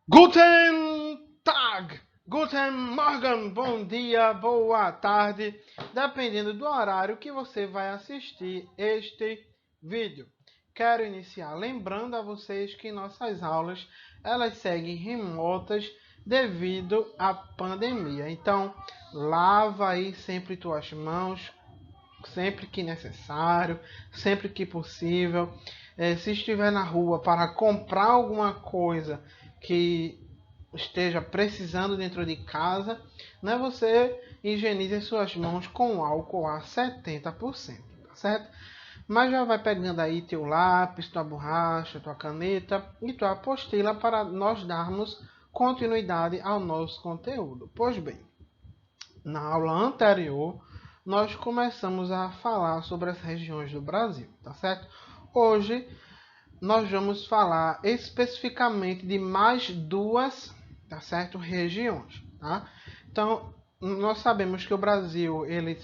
Guten Tag, Guten Morgen, bom dia, boa tarde, dependendo do horário que você vai assistir este vídeo. Quero iniciar lembrando a vocês que nossas aulas elas seguem remotas devido à pandemia. Então, lava aí sempre tuas mãos, sempre que necessário, sempre que possível. Se estiver na rua para comprar alguma coisa que esteja precisando dentro de casa, né, você higienize suas mãos com álcool a 70%, tá certo? Mas já vai pegando aí teu lápis, tua borracha, tua caneta e tua apostila para nós darmos continuidade ao nosso conteúdo. Pois bem, na aula anterior, nós começamos a falar sobre as regiões do Brasil, tá certo? Hoje nós vamos falar especificamente de mais duas, tá certo, regiões, tá? Então, nós sabemos que o Brasil ele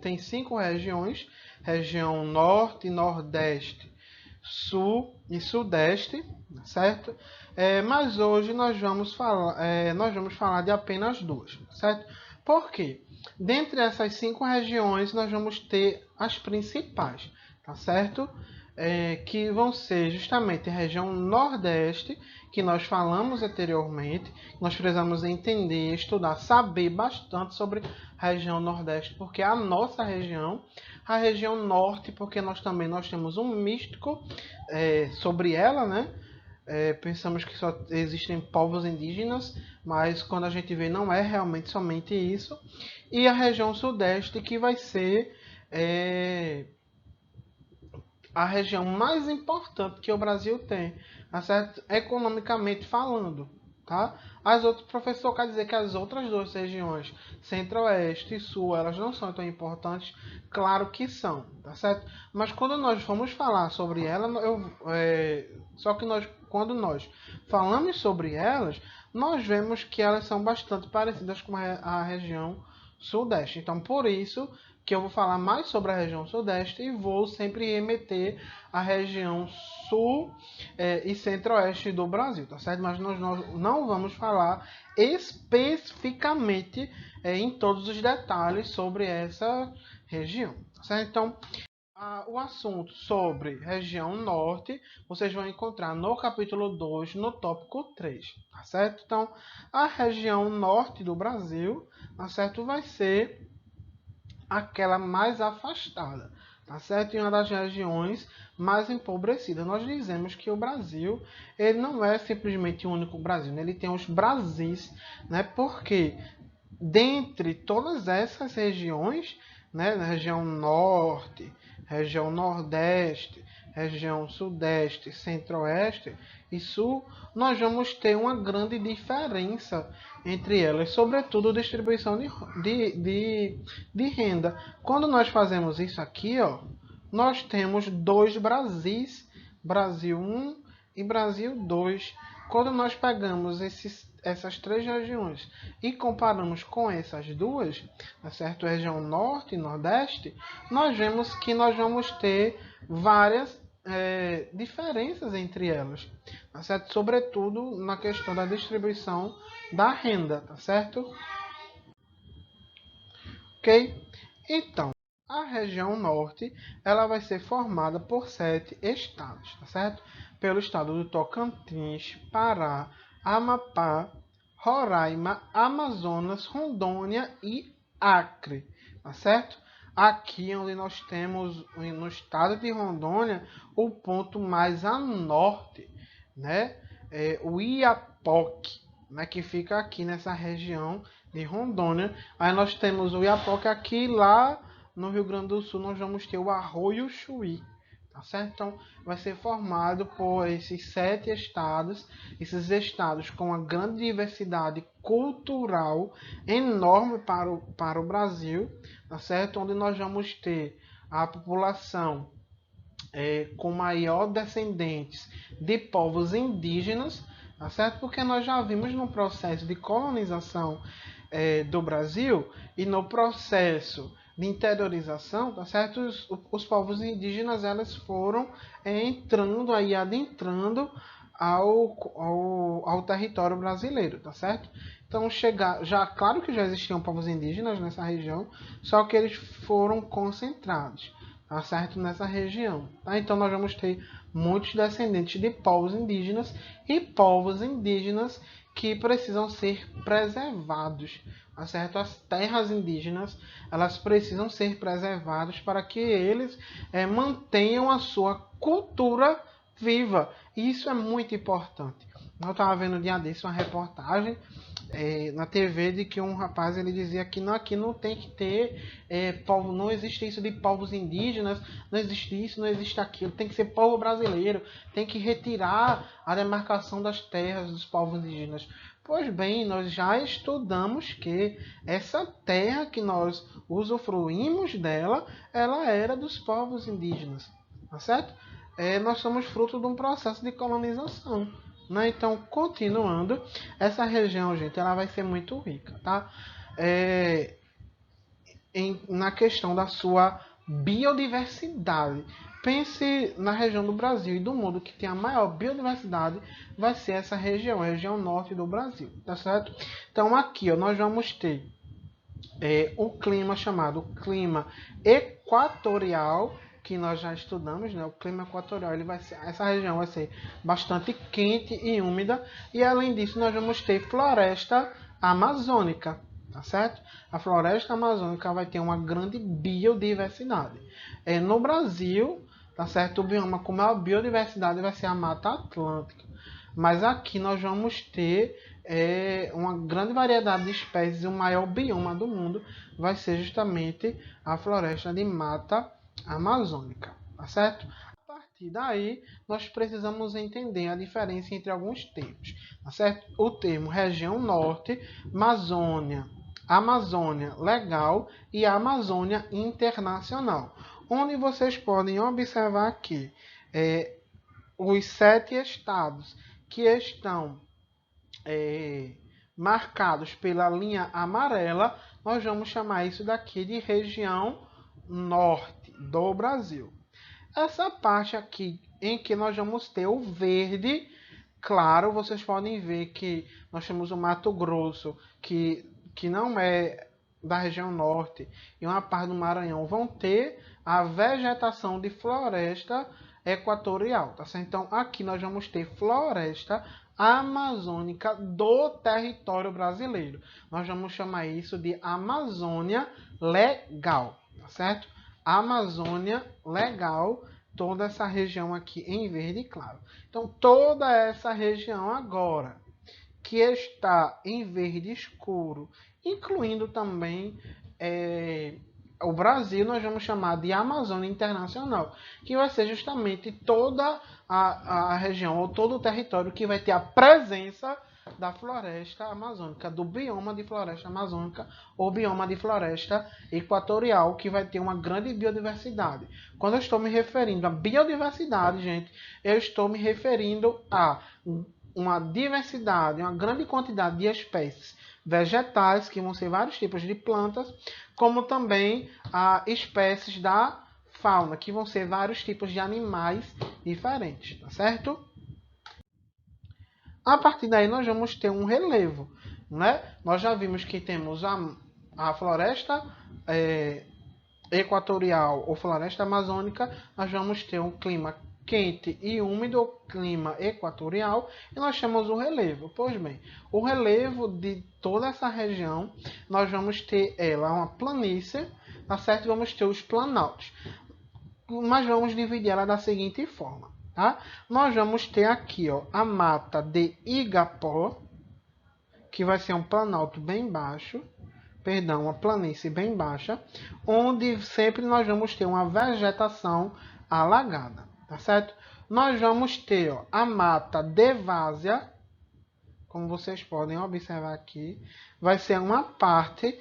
tem 5 regiões: região norte, nordeste, sul e sudeste, certo? Mas hoje nós vamos falar de apenas duas, certo? Por quê? Dentre essas 5 regiões, nós vamos ter as principais, tá certo? Que vão ser justamente a região nordeste, que nós falamos anteriormente. Nós precisamos entender, estudar, saber bastante sobre a região nordeste, porque é a nossa região. A região norte, porque nós temos um místico sobre ela, né? Pensamos que só existem povos indígenas, mas quando a gente vê não é realmente somente isso. E a região sudeste, que vai ser a região mais importante que o Brasil tem, tá certo? Economicamente falando, tá? As outras, o professor quer dizer que as outras duas regiões, centro-oeste e sul, elas não são tão importantes? Claro que são, tá certo? Mas quando nós vamos falar sobre elas, só que quando nós falamos sobre elas, nós vemos que elas são bastante parecidas com a região sudeste. Então, por isso que eu vou falar mais sobre a região sudeste e vou sempre remeter à região sul e centro-oeste do Brasil, tá certo? Mas nós não vamos falar especificamente em todos os detalhes sobre essa região, tá certo? Então, o assunto sobre região norte, vocês vão encontrar no capítulo 2, no tópico 3, tá certo? Então, a região norte do Brasil, tá certo? Vai ser aquela mais afastada, tá certo? Em uma das regiões mais empobrecidas. Nós dizemos que o Brasil, ele não é simplesmente o único Brasil, né? Ele tem os Brasis, né? Porque dentre todas essas regiões, né, na região norte, região nordeste, região sudeste, centro-oeste e sul, nós vamos ter uma grande diferença entre elas, sobretudo distribuição de renda. Quando nós fazemos isso aqui, ó, nós temos dois Brasis, Brasil 1 e Brasil 2. Quando nós pegamos essas 3 regiões e comparamos com essas duas, tá certo? Região norte e nordeste, nós vemos que nós vamos ter várias diferenças entre elas, tá certo? Sobretudo na questão da distribuição da renda, tá certo? Ok? Então, a região norte ela vai ser formada por 7 estados, tá certo? Pelo estado do Tocantins, Pará, Amapá, Roraima, Amazonas, Rondônia e Acre, tá certo? Aqui onde nós temos no estado de Rondônia o ponto mais a norte, né? O Iapoque, né? Que fica aqui nessa região de Rondônia. Aí nós temos o Iapoque aqui, lá no Rio Grande do Sul nós vamos ter o Arroio Chuí, tá certo? Então vai ser formado por esses 7 estados, esses estados com uma grande diversidade cultural enorme para o Brasil, tá certo? Onde nós vamos ter a população com maior descendentes de povos indígenas, tá certo? Porque nós já vimos no processo de colonização do Brasil e no processo de interiorização, tá certo? Os povos indígenas elas foram entrando aí, adentrando ao território brasileiro, tá certo? Então, claro que já existiam povos indígenas nessa região, só que eles foram concentrados, tá certo? Nessa região, tá? Então, nós vamos ter muitos descendentes de povos indígenas e povos indígenas que precisam ser preservados, tá certo? As terras indígenas, elas precisam ser preservadas para que eles mantenham a sua cultura viva. E isso é muito importante. Eu estava vendo um dia desse uma reportagem na TV de que um rapaz ele dizia que não, aqui não tem que ter povo, não existe isso de povos indígenas, não existe isso, não existe aquilo, tem que ser povo brasileiro, tem que retirar a demarcação das terras dos povos indígenas. Pois bem, nós já estudamos que essa terra que nós usufruímos dela, ela era dos povos indígenas, tá certo? Nós somos fruto de um processo de colonização. Né? Então, continuando, essa região, gente, ela vai ser muito rica, tá? Na questão da sua biodiversidade. Pense na região do Brasil e do mundo que tem a maior biodiversidade, vai ser essa região, a região norte do Brasil, tá certo? Então, aqui, ó, nós vamos ter um clima chamado clima equatorial, que nós já estudamos, né? O clima equatorial, essa região vai ser bastante quente e úmida, e além disso nós vamos ter floresta amazônica, tá certo? A floresta amazônica vai ter uma grande biodiversidade. No Brasil, tá certo? O bioma com maior biodiversidade vai ser a Mata Atlântica, mas aqui nós vamos ter uma grande variedade de espécies e o maior bioma do mundo vai ser justamente a floresta de mata amazônica, tá certo? A partir daí, nós precisamos entender a diferença entre alguns termos, tá certo? O termo região norte, Amazônia legal e Amazônia internacional, onde vocês podem observar aqui os 7 estados que estão marcados pela linha amarela, nós vamos chamar isso daqui de região norte do Brasil. Essa parte aqui em que nós vamos ter o verde, claro, vocês podem ver que nós temos o Mato Grosso, que não é da região norte, e uma parte do Maranhão vão ter a vegetação de floresta equatorial, tá certo? Então aqui nós vamos ter floresta amazônica do território brasileiro. Nós vamos chamar isso de Amazônia Legal, tá certo? Amazônia Legal, toda essa região aqui em verde claro. Então toda essa região agora que está em verde escuro, incluindo também o Brasil, nós vamos chamar de Amazônia Internacional, que vai ser justamente toda a região ou todo o território que vai ter a presença da floresta amazônica, do bioma de floresta amazônica ou bioma de floresta equatorial, que vai ter uma grande biodiversidade. Quando eu estou me referindo à biodiversidade, gente, eu estou me referindo a uma diversidade, uma grande quantidade de espécies vegetais, que vão ser vários tipos de plantas, como também espécies da fauna, que vão ser vários tipos de animais diferentes, tá certo? A partir daí nós vamos ter um relevo, né? Nós já vimos que temos a floresta equatorial ou floresta amazônica, nós vamos ter um clima quente e úmido, clima equatorial, e nós chamamos o relevo. Pois bem, o relevo de toda essa região, nós vamos ter ela uma planície, tá certo? Vamos ter os planaltos, mas vamos dividir ela da seguinte forma, tá? Nós vamos ter aqui, ó, a mata de Igapó, que vai ser um planalto bem baixo, perdão, uma planície bem baixa, onde sempre nós vamos ter uma vegetação alagada, tá certo? Nós vamos ter, ó, a mata de várzea, como vocês podem observar aqui, vai ser uma parte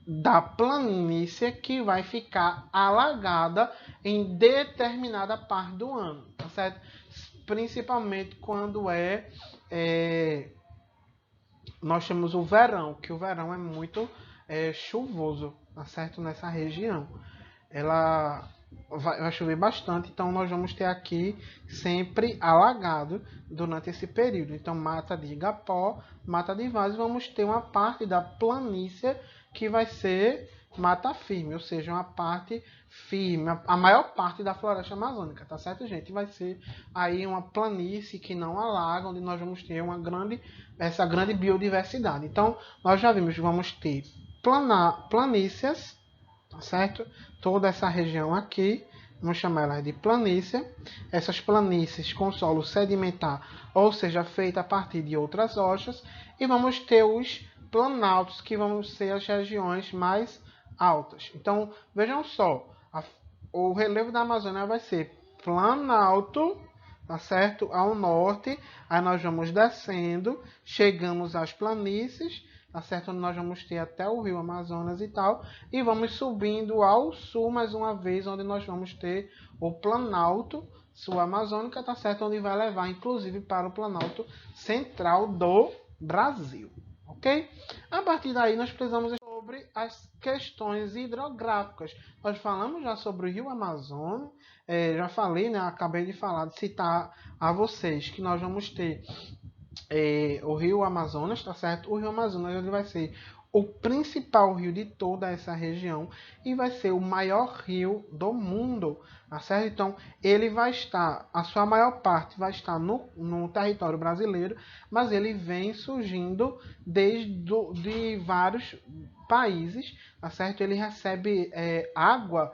da planície que vai ficar alagada em determinada parte do ano, tá certo? Principalmente quando nós temos o verão, que o verão é muito chuvoso, tá certo? Nessa região. vai chover bastante, então nós vamos ter aqui sempre alagado durante esse período. Então, mata de igapó, mata de vaz, vamos ter uma parte da planície que vai ser mata firme, ou seja, uma parte firme, a maior parte da floresta amazônica, tá certo, gente? Vai ser aí uma planície que não alaga, onde nós vamos ter essa grande biodiversidade. Então, nós já vimos que vamos ter planícies, tá certo? Toda essa região aqui, vamos chamar ela de planície. Essas planícies com solo sedimentar, ou seja, feita a partir de outras rochas. E vamos ter os planaltos, que vão ser as regiões mais altas. Então, vejam só, o relevo da Amazônia vai ser planalto, tá certo? Ao norte, aí nós vamos descendo, chegamos às planícies, tá certo? Onde nós vamos ter até o rio Amazonas e tal, e vamos subindo ao sul mais uma vez, onde nós vamos ter o Planalto Sul-Amazônica, tá certo? Onde vai levar, inclusive, para o Planalto Central do Brasil, ok? A partir daí, nós precisamos sobre as questões hidrográficas. Nós falamos já sobre o rio Amazonas, já falei, né? Acabei de falar, de citar a vocês que nós vamos ter o rio Amazonas, tá certo? O rio Amazonas ele vai ser o principal rio de toda essa região e vai ser o maior rio do mundo, tá certo? Então, ele vai estar, a sua maior parte vai estar no território brasileiro, mas ele vem surgindo de vários países, tá certo? Ele recebe água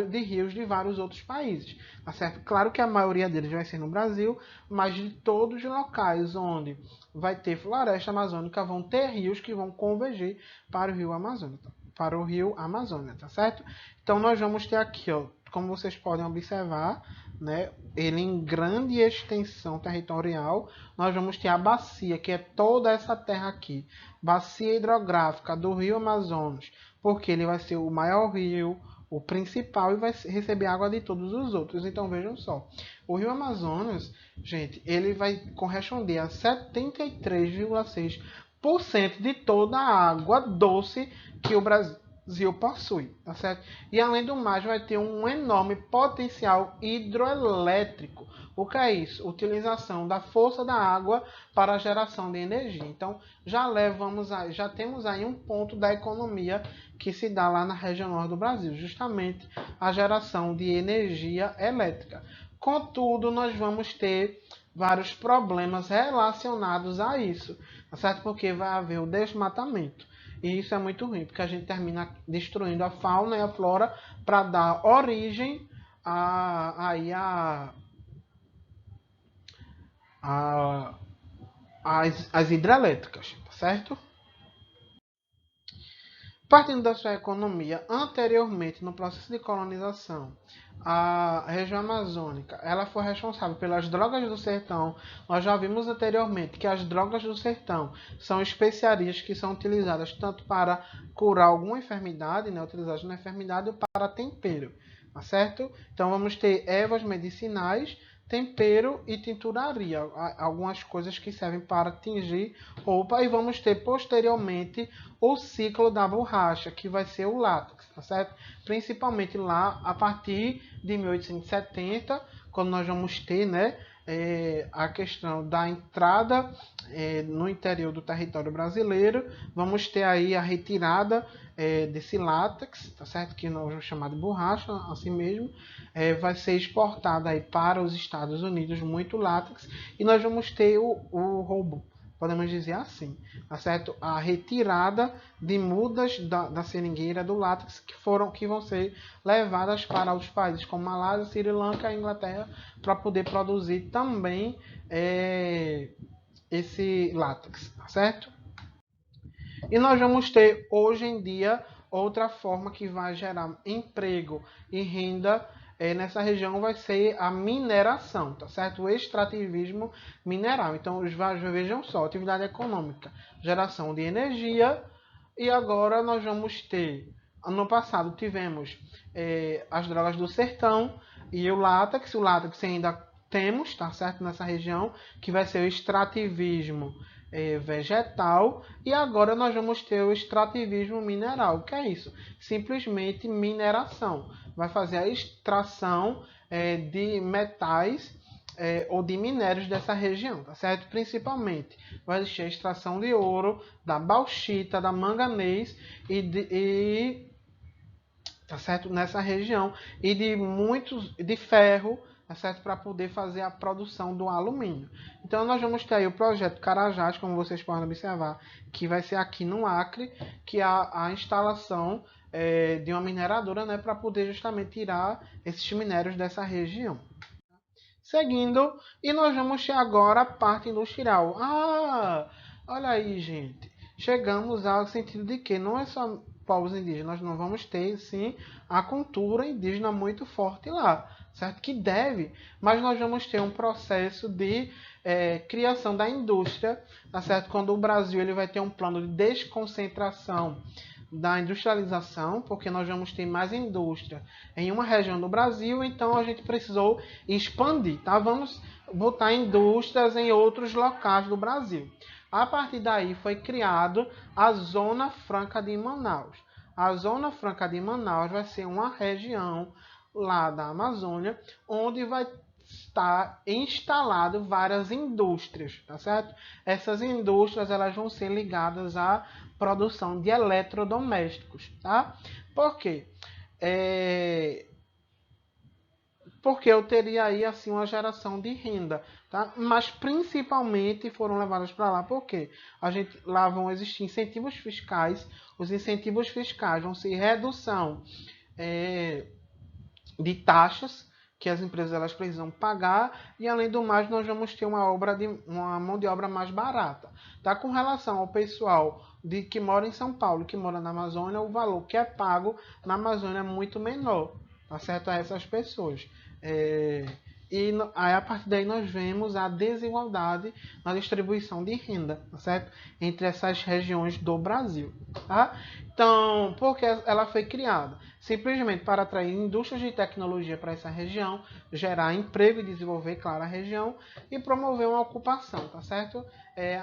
de rios de vários outros países, tá certo? Claro que a maioria deles vai ser no Brasil, mas de todos os locais onde vai ter floresta amazônica vão ter rios que vão convergir para o rio Amazônia, tá certo? Então nós vamos ter aqui, ó, como vocês podem observar, né, ele em grande extensão territorial, nós vamos ter a bacia, que é toda essa terra aqui, bacia hidrográfica do rio Amazonas, porque ele vai ser o maior rio, o principal, e vai receber água de todos os outros. Então vejam só, o rio Amazonas, gente, ele vai corresponder a 73,6% de toda a água doce que o Brasil possui, tá certo? E além do mais, vai ter um enorme potencial hidroelétrico. O que é isso? Utilização da força da água para a geração de energia. Então, já temos aí um ponto da economia que se dá lá na região norte do Brasil, justamente a geração de energia elétrica. Contudo, nós vamos ter vários problemas relacionados a isso, tá certo? Porque vai haver o desmatamento. E isso é muito ruim, porque a gente termina destruindo a fauna e a flora para dar origem às hidrelétricas, tá certo? Partindo da sua economia, anteriormente, no processo de colonização, a região amazônica, ela foi responsável pelas drogas do sertão. Nós já vimos anteriormente que as drogas do sertão são especiarias que são utilizadas tanto para curar alguma enfermidade, né, utilizadas na enfermidade, ou para tempero, tá certo? Então vamos ter ervas medicinais, tempero e tinturaria, algumas coisas que servem para tingir roupa, e vamos ter posteriormente o ciclo da borracha, que vai ser o látex, tá certo? Principalmente lá a partir de 1870, quando nós vamos ter, né, a questão da entrada no interior do território brasileiro, vamos ter aí a retirada desse látex, tá certo? Que nós vamos chamar de borracha, assim mesmo, vai ser exportada aí para os Estados Unidos muito látex, e nós vamos ter o roubo, podemos dizer assim, tá certo? A retirada de mudas da seringueira do látex que vão ser levadas para outros países como Malásia, Sri Lanka e Inglaterra para poder produzir também esse látex, tá certo? E nós vamos ter hoje em dia outra forma que vai gerar emprego e renda nessa região, vai ser a mineração, tá certo? O extrativismo mineral. Então, vejam só, atividade econômica, geração de energia, e agora nós vamos ter, ano passado tivemos as drogas do sertão e o látex ainda temos, tá certo, nessa região, que vai ser o extrativismo vegetal, e agora nós vamos ter o extrativismo mineral. O que é isso? Simplesmente mineração. Vai fazer a extração de metais ou de minérios dessa região, tá certo? Principalmente vai existir a extração de ouro, da bauxita, da manganês tá certo? Nessa região, e de ferro, tá certo? Para poder fazer a produção do alumínio. Então nós vamos ter aí o projeto Carajás, como vocês podem observar, que vai ser aqui no Acre, que é a instalação de uma mineradora, né, para poder justamente tirar esses minérios dessa região. Seguindo, e nós vamos ter agora a parte industrial. Olha aí, gente. Chegamos ao sentido de que não é só povos indígenas, nós não vamos ter, sim, a cultura indígena muito forte lá, certo? Que deve, mas nós vamos ter um processo de criação da indústria, tá certo? Quando o Brasil ele vai ter um plano de desconcentração da industrialização, porque nós vamos ter mais indústria em uma região do Brasil, então a gente precisou expandir, tá? Vamos botar indústrias em outros locais do Brasil. A partir daí foi criado a Zona Franca de Manaus. A Zona Franca de Manaus vai ser uma região lá da Amazônia, onde vai estar instalado várias indústrias, tá certo? Essas indústrias elas vão ser ligadas à produção de eletrodomésticos, tá? Por quê? Porque eu teria aí assim uma geração de renda, tá? Mas principalmente foram levadas para lá porque lá vão existir incentivos fiscais. Os incentivos fiscais vão ser redução de taxas que as empresas elas precisam pagar, e além do mais nós vamos ter uma mão de obra mais barata, tá? Com relação ao pessoal que mora em São Paulo, que mora na Amazônia, o valor que é pago na Amazônia é muito menor, tá certo? A essas pessoas. E aí, a partir daí nós vemos a desigualdade na distribuição de renda, tá certo? Entre essas regiões do Brasil, tá? Então, por que ela foi criada? Simplesmente para atrair indústrias de tecnologia para essa região, gerar emprego e desenvolver, claro, a região, e promover uma ocupação, tá certo?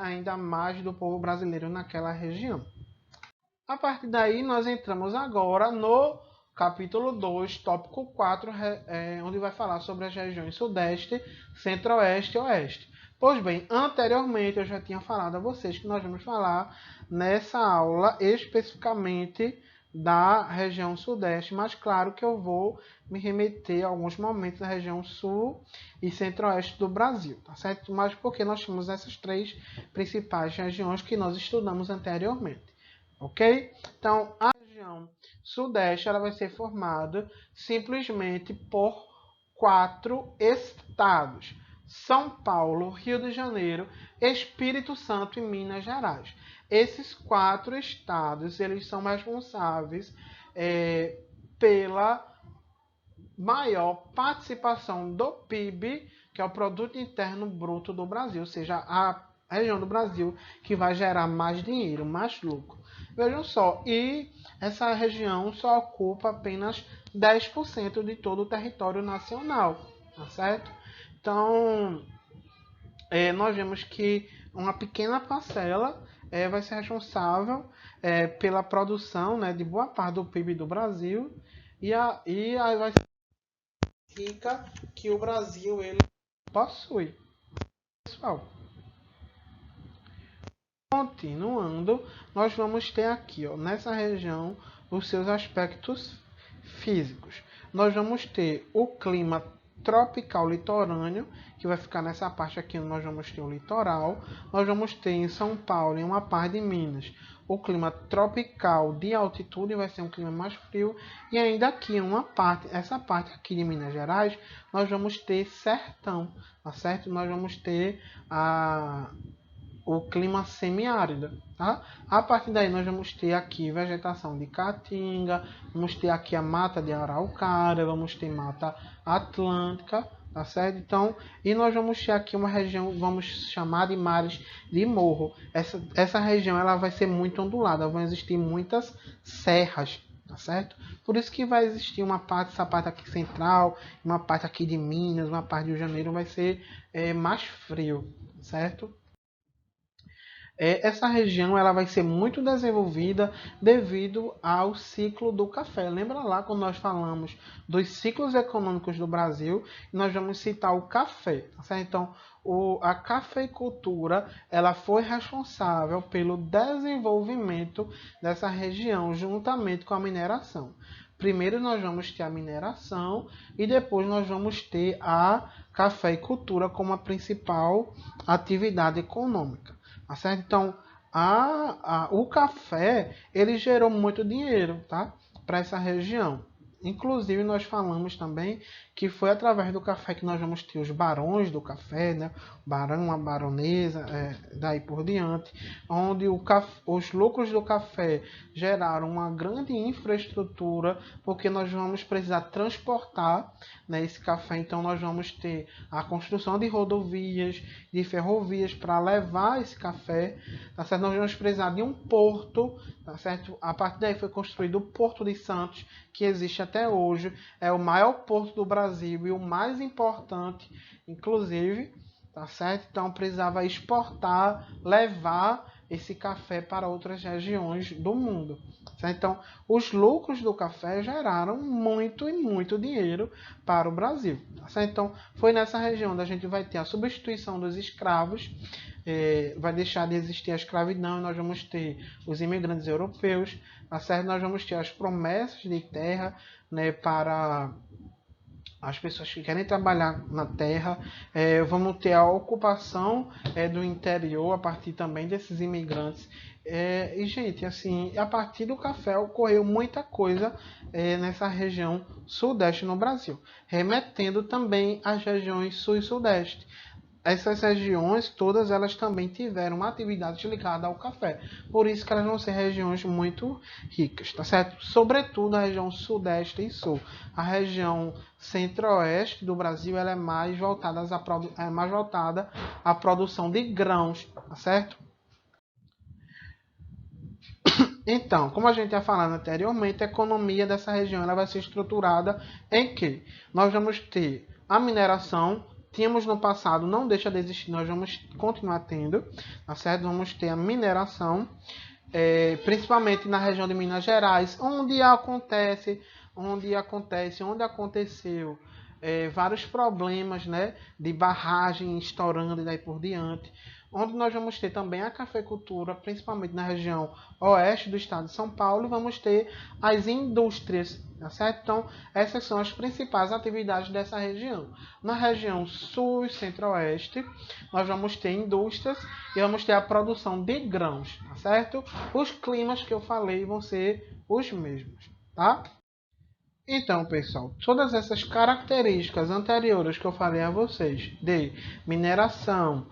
Ainda mais do povo brasileiro naquela região. A partir daí, nós entramos agora no capítulo 2, tópico 4, onde vai falar sobre as regiões Sudeste, Centro-Oeste e Oeste. Pois bem, anteriormente eu já tinha falado a vocês que nós vamos falar nessa aula especificamente da região Sudeste, mas claro que eu vou me remeter a alguns momentos da região Sul e Centro-Oeste do Brasil, tá certo? Mas porque nós temos essas três principais regiões que nós estudamos anteriormente. Ok? Então, a região Sudeste ela vai ser formada simplesmente por 4 estados: São Paulo, Rio de Janeiro, Espírito Santo e Minas Gerais. Esses 4 estados eles são responsáveis pela maior participação do PIB, que é o Produto Interno Bruto do Brasil, ou seja, a região do Brasil que vai gerar mais dinheiro, mais lucro. Vejam só, e essa região só ocupa apenas 10% de todo o território nacional, tá certo? Então, nós vemos que uma pequena parcela vai ser responsável pela produção, né, de boa parte do PIB do Brasil, e aí vai ser rica que o Brasil ele possui. Pessoal, continuando, nós vamos ter aqui, ó, nessa região, os seus aspectos físicos. Nós vamos ter o clima tropical litorâneo, que vai ficar nessa parte aqui, nós vamos ter o litoral. Nós vamos ter em São Paulo, em uma parte de Minas, o clima tropical de altitude, vai ser um clima mais frio. E ainda aqui, essa parte aqui de Minas Gerais, nós vamos ter sertão, tá certo? Nós vamos ter o clima semiárido, tá? A partir daí nós vamos ter aqui vegetação de caatinga, vamos ter aqui a mata de araucária, vamos ter mata atlântica, tá certo? Então, e nós vamos ter aqui uma região, vamos chamar de mares de morro. Essa região ela vai ser muito ondulada, vão existir muitas serras, tá certo? Por isso que vai existir uma parte, essa parte aqui central, uma parte aqui de Minas, uma parte do Rio de Janeiro vai ser mais frio, certo? Essa região ela vai ser muito desenvolvida devido ao ciclo do café. Lembra lá quando nós falamos dos ciclos econômicos do Brasil? Nós vamos citar o café. Certo? Então, a cafeicultura ela foi responsável pelo desenvolvimento dessa região juntamente com a mineração. Primeiro nós vamos ter a mineração e depois nós vamos ter a cafeicultura como a principal atividade econômica. Tá certo? Então, o café ele gerou muito dinheiro, tá? Para essa região. Inclusive, nós falamos também que foi através do café que nós vamos ter os barões do café, né? Barão, a baronesa, daí por diante, onde os lucros do café geraram uma grande infraestrutura, porque nós vamos precisar transportar, né, esse café. Então, nós vamos ter a construção de rodovias, de ferrovias para levar esse café, tá certo? Nós vamos precisar de um porto, tá certo? A partir daí foi construído o Porto de Santos, que existe até hoje, é o maior porto do Brasil e o mais importante, inclusive, tá certo? Então precisava exportar, levar esse café para outras regiões do mundo. Certo? Então, os lucros do café geraram muito e muito dinheiro para o Brasil. Certo? Então, foi nessa região onde a gente vai ter a substituição dos escravos, vai deixar de existir a escravidão e nós vamos ter os imigrantes europeus, tá certo? Nós vamos ter as promessas de terra, né, para as pessoas que querem trabalhar na terra, vamos ter a ocupação do interior a partir também desses imigrantes. E, gente, assim, a partir do café ocorreu muita coisa nessa região sudeste no Brasil, remetendo também às regiões sul e sudeste. Essas regiões, todas elas também tiveram uma atividade ligada ao café. Por isso que elas vão ser regiões muito ricas, tá certo? Sobretudo a região sudeste e sul. A região centro-oeste do Brasil ela é mais voltada à produção de grãos, tá certo? Então, como a gente já falado anteriormente, a economia dessa região ela vai ser estruturada em que nós vamos ter a mineração. Tínhamos no passado, não deixa de existir, nós vamos continuar tendo, tá certo? Vamos ter a mineração, principalmente na região de Minas Gerais, onde aconteceu vários problemas, né, de barragem estourando e daí por diante, onde nós vamos ter também a cafeicultura, principalmente na região oeste do estado de São Paulo, e vamos ter as indústrias, tá certo? Então, essas são as principais atividades dessa região. Na região sul e centro-oeste, nós vamos ter indústrias e vamos ter a produção de grãos, tá certo? Os climas que eu falei vão ser os mesmos, tá? Então, pessoal, todas essas características anteriores que eu falei a vocês, de mineração,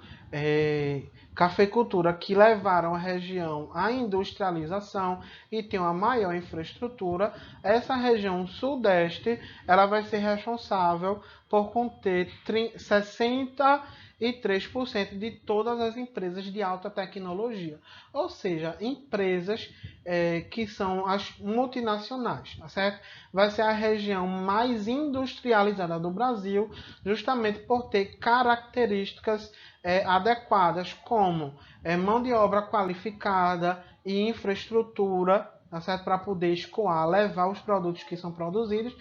cafeicultura, que levaram a região à industrialização e tem uma maior infraestrutura, essa região sudeste ela vai ser responsável por conter 63% de todas as empresas de alta tecnologia, ou seja, empresas que são as multinacionais, tá certo? Vai ser a região mais industrializada do Brasil, justamente por ter características adequadas, como mão de obra qualificada e infraestrutura, tá certo? Para poder escoar, levar os produtos que são produzidos.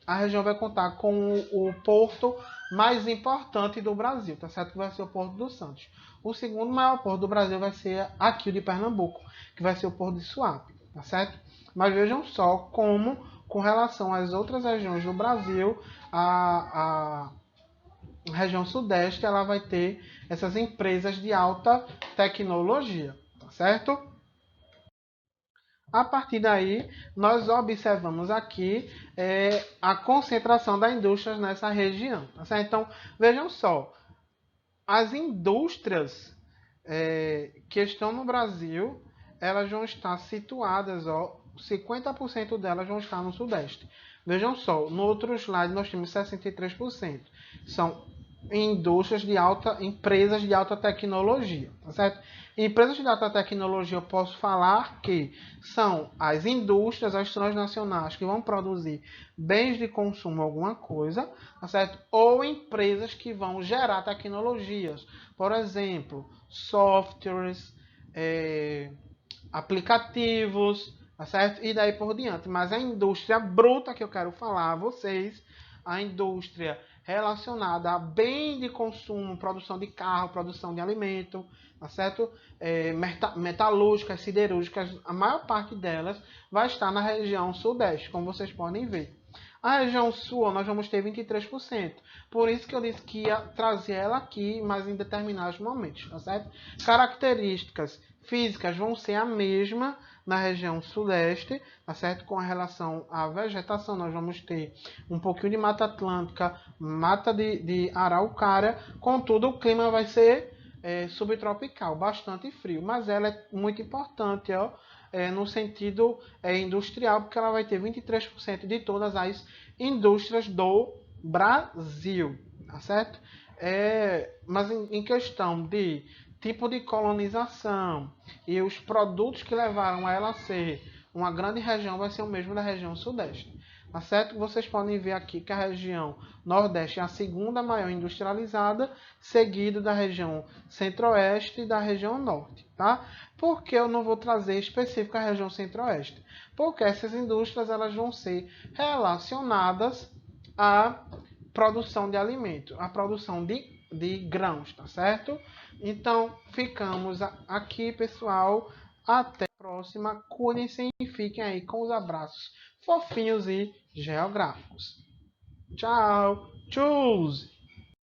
A região vai contar com o porto mais importante do Brasil, tá certo? Que vai ser o Porto do Santos. O segundo maior porto do Brasil vai ser aqui o de Pernambuco, que vai ser o Porto de Suape, tá certo? Mas vejam só como, com relação às outras regiões do Brasil, a região sudeste ela vai ter essas empresas de alta tecnologia, tá certo? A partir daí, nós observamos aqui a concentração das indústrias nessa região. Tá certo? Então, vejam só, as indústrias que estão no Brasil, elas vão estar situadas, 50% delas vão estar no Sudeste. Vejam só, no outro slide nós temos 63%. São empresas de alta tecnologia, tá certo? Empresas de alta tecnologia eu posso falar que são as indústrias, as transnacionais que vão produzir bens de consumo, alguma coisa, tá certo? Ou empresas que vão gerar tecnologias, por exemplo, softwares, aplicativos, tá certo? E daí por diante. Mas a indústria bruta que eu quero falar a vocês, a indústria relacionada a bem de consumo, produção de carro, produção de alimento, tá certo? Metalúrgicas, siderúrgicas, a maior parte delas vai estar na região sudeste, como vocês podem ver. A região sul nós vamos ter 23%. Por isso que eu disse que ia trazer ela aqui, mas em determinados momentos, tá certo? Características físicas vão ser a mesma na região sudeste, tá certo? Com relação à vegetação, nós vamos ter um pouquinho de mata atlântica, mata de araucária, contudo o clima vai ser subtropical, bastante frio, mas ela é muito importante, ó, no sentido industrial, porque ela vai ter 23% de todas as indústrias do Brasil, tá certo? Mas em questão de tipo de colonização e os produtos que levaram a ela ser uma grande região vai ser o mesmo da região sudeste. Tá certo? Vocês podem ver aqui que a região nordeste é a segunda maior industrializada, seguido da região centro-oeste e da região norte, tá? Por que eu não vou trazer específico a região centro-oeste? Porque essas indústrias elas vão ser relacionadas à produção de alimento, à produção de grãos, tá certo? Então, ficamos aqui, pessoal. Até a próxima. Cuidem-se e fiquem aí com os abraços fofinhos e geográficos. Tchau. Tchau.